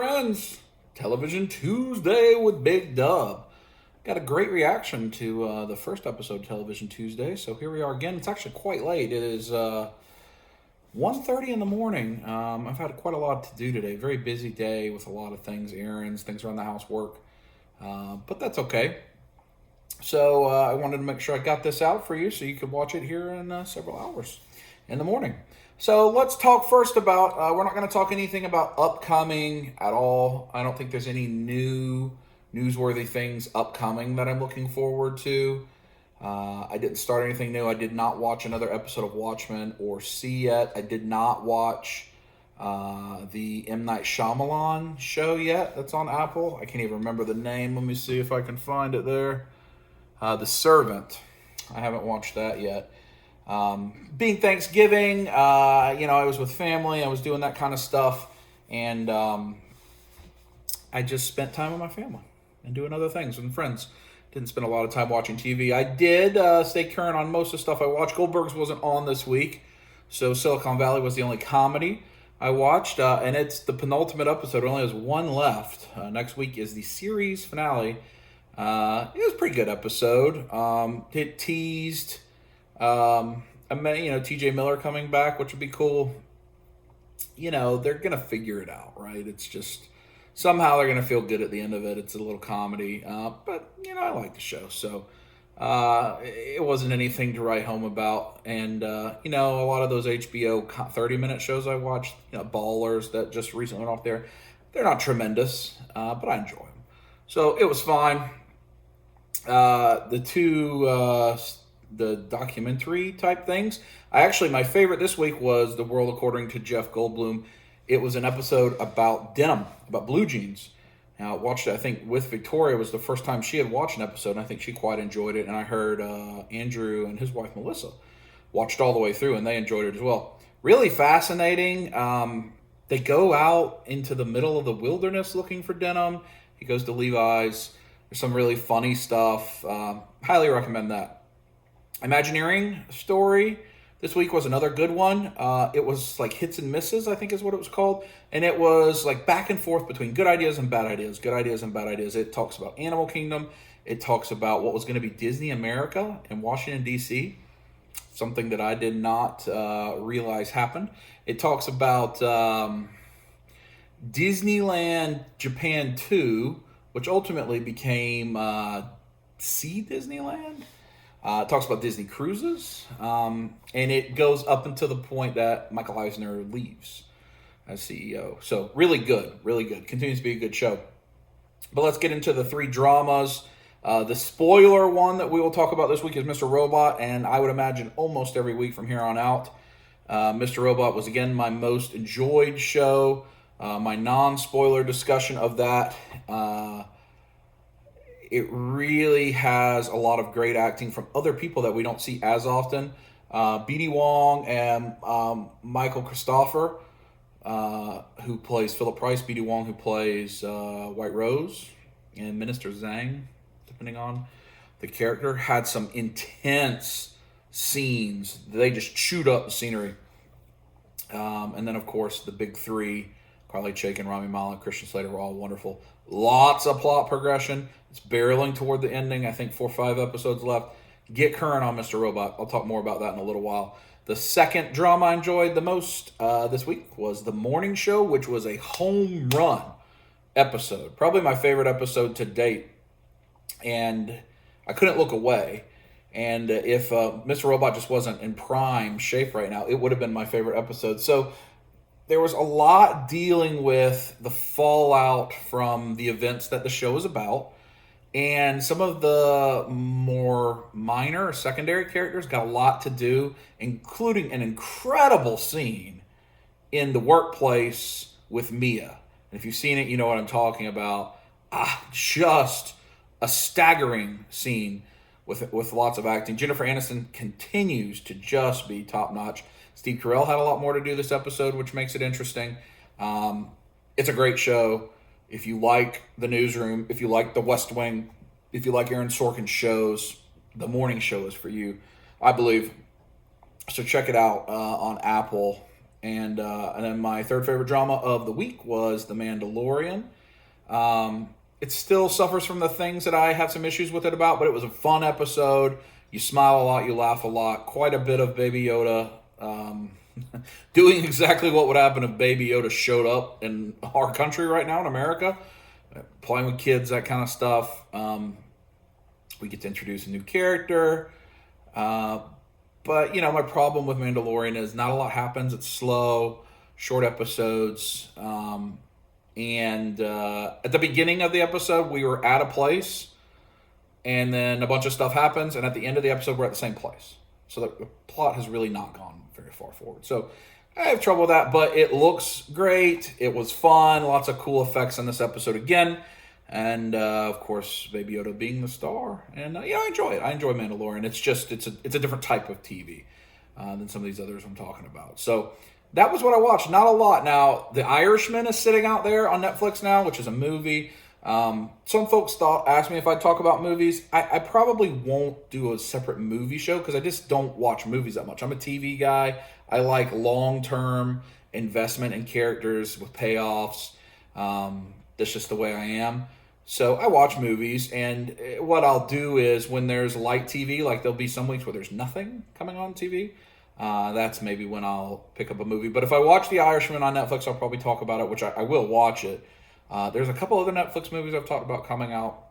friends, Television Tuesday with Big Dub. Got a great reaction to the first episode of Television Tuesday, so here we are again. It's actually quite late. It is 1:30 in the morning. I've had quite a lot to do today. Very busy day with a lot of things, errands, things around the house, work. But that's okay. So I wanted to make sure I got this out for you so you could watch it here in several hours in the morning. So let's talk first about, we're not going to talk anything about upcoming at all. I don't think there's any new newsworthy things upcoming that I'm looking forward to. I didn't start anything new. I did not watch another episode of Watchmen or See yet. I did not watch the M. Night Shyamalan show yet that's on Apple. I can't even remember the name. Let me see if I can find it there. The Servant. I haven't watched that yet. Being Thanksgiving, I was with family. I was doing that kind of stuff. And I just spent time with my family and doing other things and friends. Didn't spend a lot of time watching TV. I did stay current on most of the stuff I watched. Goldberg's wasn't on this week, so Silicon Valley was the only comedy I watched. And it's the penultimate episode. It only has one left. Next week is the series finale. It was a pretty good episode. It teased, TJ Miller coming back, which would be cool. They're going to figure it out, right? It's just, somehow they're going to feel good at the end of it. It's a little comedy. But I like the show. So it wasn't anything to write home about. And, a lot of those HBO 30-minute shows I watched, Ballers that just recently went off there, they're not tremendous, but I enjoy them. So it was fine. The documentary type things. My favorite this week was The World According to Jeff Goldblum. It was an episode about denim, about blue jeans. Now, I watched it, I think, with Victoria. It was the first time she had watched an episode, and I think she quite enjoyed it. And I heard Andrew and his wife, Melissa, watched all the way through, and they enjoyed it as well. Really fascinating. They go out into the middle of the wilderness looking for denim. He goes to Levi's. There's some really funny stuff. Highly recommend that. Imagineering story this week was another good one. It was like hits and misses, I think is what it was called. And it was like back and forth between good ideas and bad ideas, good ideas and bad ideas. It talks about Animal Kingdom. It talks about what was going to be Disney America in Washington, D.C., something that I did not realize happened. It talks about Disneyland Japan 2, which ultimately became Sea Disneyland. It talks about Disney cruises, and it goes up until the point that Michael Eisner leaves as CEO. So really good, really good. Continues to be a good show. But let's get into the three dramas. The spoiler one that we will talk about this week is Mr. Robot, and I would imagine almost every week from here on out. Mr. Robot was, again, my most enjoyed show. My non-spoiler discussion of that. It really has a lot of great acting from other people that we don't see as often. B.D. Wong and Michael Christopher, who plays Phillip Price. B.D. Wong, who plays White Rose, and Minister Zhang, depending on the character, had some intense scenes. They just chewed up the scenery. And then, of course, the big three, Carly Chaikin, Rami Malek, Christian Slater, were all wonderful. Lots of plot progression. It's barreling toward the ending. I think 4 or 5 episodes left. Get current on Mr. Robot. I'll talk more about that in a little while. The second drama I enjoyed the most this week was The Morning Show, which was a home run episode. Probably my favorite episode to date. And I couldn't look away. And if Mr. Robot just wasn't in prime shape right now, it would have been my favorite episode. So there was a lot dealing with the fallout from the events that the show is about. And some of the more minor or secondary characters got a lot to do, including an incredible scene in the workplace with Mia. And if you've seen it, you know what I'm talking about. Just a staggering scene with lots of acting. Jennifer Aniston continues to just be top-notch. Steve Carell had a lot more to do this episode, which makes it interesting. It's a great show. If you like The Newsroom, if you like The West Wing, if you like Aaron Sorkin's shows, The Morning Show is for you, I believe. So check it out on Apple. And then my third favorite drama of the week was The Mandalorian. It still suffers from the things that I have some issues with it about, but it was a fun episode. You smile a lot, you laugh a lot. Quite a bit of Baby Yoda doing exactly what would happen if Baby Yoda showed up in our country right now in America. Playing with kids, that kind of stuff. We get to introduce a new character. But, my problem with Mandalorian is not a lot happens. It's slow, short episodes. And at the beginning of the episode, we were at a place, and then a bunch of stuff happens, and at the end of the episode, we're at the same place. So the plot has really not gone very far forward. So I have trouble with that, but it looks great. It was fun. Lots of cool effects in this episode again. And, of course, Baby Yoda being the star. And, I enjoy it. I enjoy Mandalorian. It's a different type of TV than some of these others I'm talking about. So that was what I watched. Not a lot. Now, The Irishman is sitting out there on Netflix now, which is a movie. Some folks asked me if I'd talk about movies. I probably won't do a separate movie show because I just don't watch movies that much. I'm a TV guy. I like long-term investment in characters with payoffs. That's just the way I am. So I watch movies, and what I'll do is when there's light TV, like there'll be some weeks where there's nothing coming on TV, that's maybe when I'll pick up a movie. But if I watch The Irishman on Netflix, I'll probably talk about it, which I will watch it. There's a couple other Netflix movies I've talked about coming out,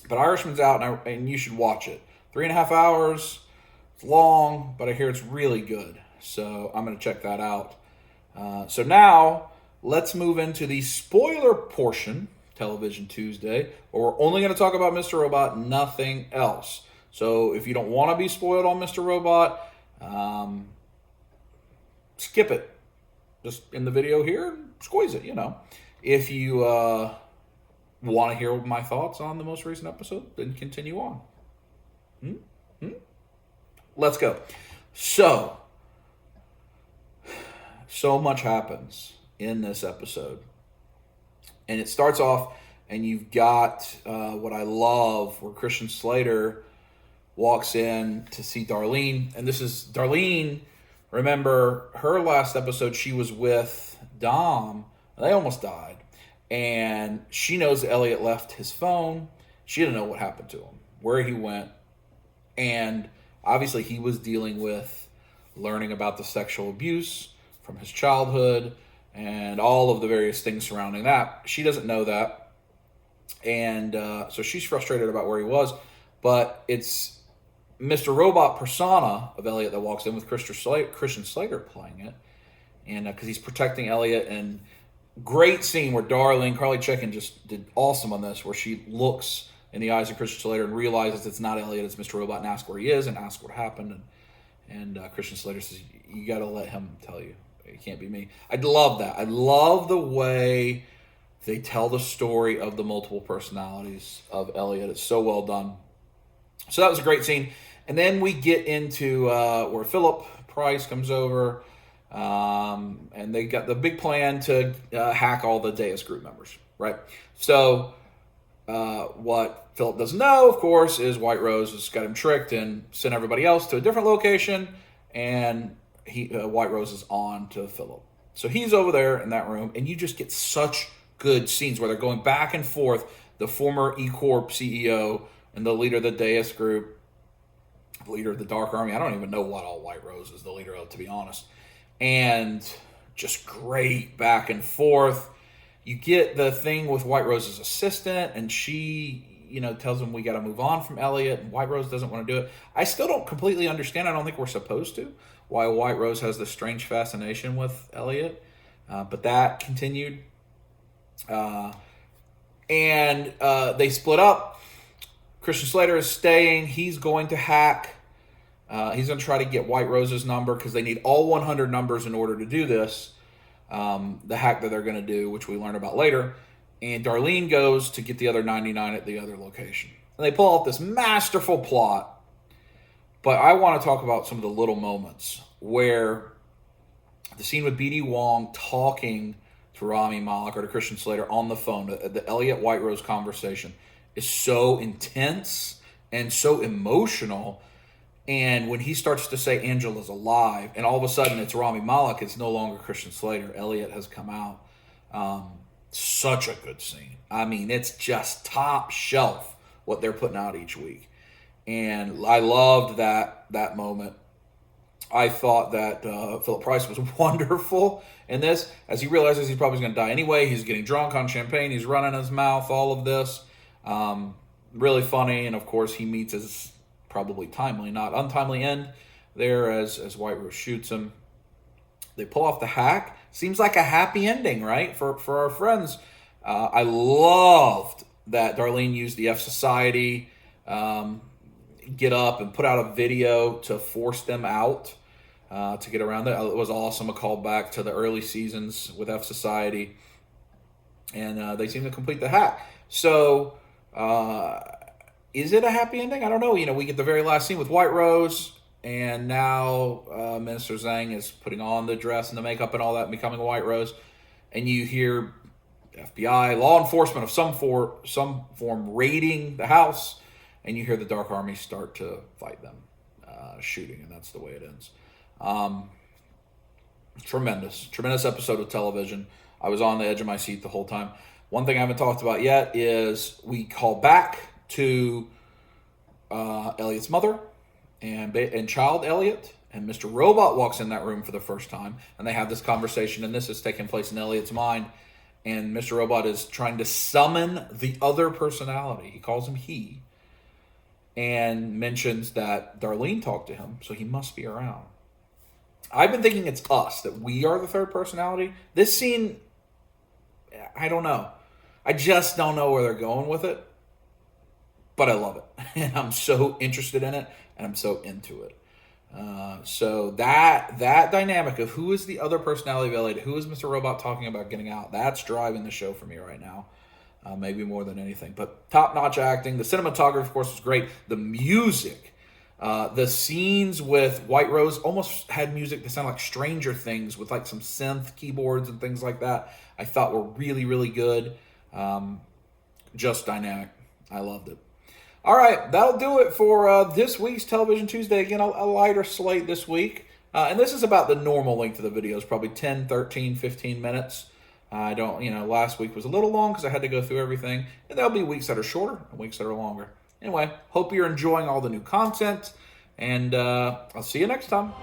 but Irishman's out, and you should watch it. 3.5 hours, it's long, but I hear it's really good. So I'm going to check that out. So now let's move into the spoiler portion, Television Tuesday, where we're only going to talk about Mr. Robot, nothing else. So if you don't want to be spoiled on Mr. Robot, skip it. Just in the video here, squeeze it, If you want to hear my thoughts on the most recent episode, then continue on. Let's go. So much happens in this episode. And it starts off, and you've got what I love, where Christian Slater walks in to see Darlene. And this is Darlene. Remember, her last episode, she was with Dom. They almost died. And she knows that Elliot left his phone. She didn't know what happened to him, where he went. And obviously he was dealing with learning about the sexual abuse from his childhood and all of the various things surrounding that. She doesn't know that. And so she's frustrated about where he was. But it's Mr. Robot persona of Elliot that walks in with Christian Slater playing it. And because he's protecting Elliot. And great scene where Darlene, Carly Chaikin just did awesome on this, where she looks in the eyes of Christian Slater and realizes it's not Elliot, it's Mr. Robot, and asks where he is and asks what happened. And Christian Slater says, you got to let him tell you. It can't be me. I love that. I love the way they tell the story of the multiple personalities of Elliot. It's so well done. So that was a great scene. And then we get into where Phillip Price comes over, and they got the big plan to hack all the Deus group members, right? So what Phillip doesn't know, of course, is White Rose has got him tricked and sent everybody else to a different location, and White Rose is on to Phillip. So he's over there in that room, and you just get such good scenes where they're going back and forth, the former E-Corp CEO and the leader of the Deus group, the leader of the Dark Army. I don't even know what all White Rose is the leader of, to be honest. And just great back and forth. You get the thing with White Rose's assistant, and she, tells him we got to move on from Elliot, and White Rose doesn't want to do it. I still don't completely understand. I don't think we're supposed to. Why White Rose has this strange fascination with Elliot. But that continued. And they split up. Christian Slater is staying. He's going to hack. He's going to try to get White Rose's number because they need all 100 numbers in order to do this. The hack that they're going to do, which we learn about later. And Darlene goes to get the other 99 at the other location. And they pull off this masterful plot. But I want to talk about some of the little moments where the scene with B.D. Wong talking to Rami Malek or to Christian Slater on the phone, the Elliot White Rose conversation, is so intense and so emotional. And when he starts to say Angela's alive, and all of a sudden it's Rami Malek, it's no longer Christian Slater. Elliot has come out. Such a good scene. I mean, it's just top shelf what they're putting out each week. And I loved that moment. I thought that Philip Price was wonderful in this, as he realizes he's probably going to die anyway. He's getting drunk on champagne. He's running his mouth, all of this. Really funny. And, of course, he meets his probably timely, not untimely end there as White Rose shoots him. They pull off the hack. Seems like a happy ending, right, for our friends. I loved that Darlene used the F Society get up and put out a video to force them out to get around that. It was awesome. A callback to the early seasons with F Society. And they seem to complete the hack. So, is it a happy ending? I don't know. We get the very last scene with White Rose, and now Minister Zhang is putting on the dress and the makeup and all that and becoming White Rose. And you hear FBI, law enforcement of some form raiding the house, and you hear the Dark Army start to fight them, shooting, and that's the way it ends. Tremendous episode of television. I was on the edge of my seat the whole time. One thing I haven't talked about yet is we call back to Elliot's mother and child Elliot, and Mr. Robot walks in that room for the first time, and they have this conversation, and this is taking place in Elliot's mind, and Mr. Robot is trying to summon the other personality. He calls him he, and mentions that Darlene talked to him, so he must be around. I've been thinking it's us, that we are the third personality. This scene, I don't know. I just don't know where they're going with it. But I love it. And I'm so interested in it. And I'm so into it. So that dynamic of who is the other personality of Elliot, who is Mr. Robot talking about getting out, that's driving the show for me right now. Maybe more than anything. But top-notch acting. The cinematography, of course, was great. The music. The scenes with White Rose almost had music that sounded like Stranger Things with like some synth keyboards and things like that. I thought were really, really good. Just dynamic. I loved it. All right, that'll do it for this week's Television Tuesday. Again, a lighter slate this week. And this is about the normal length of the videos, probably 10, 13, 15 minutes. Last week was a little long because I had to go through everything. And there'll be weeks that are shorter and weeks that are longer. Anyway, hope you're enjoying all the new content. And I'll see you next time.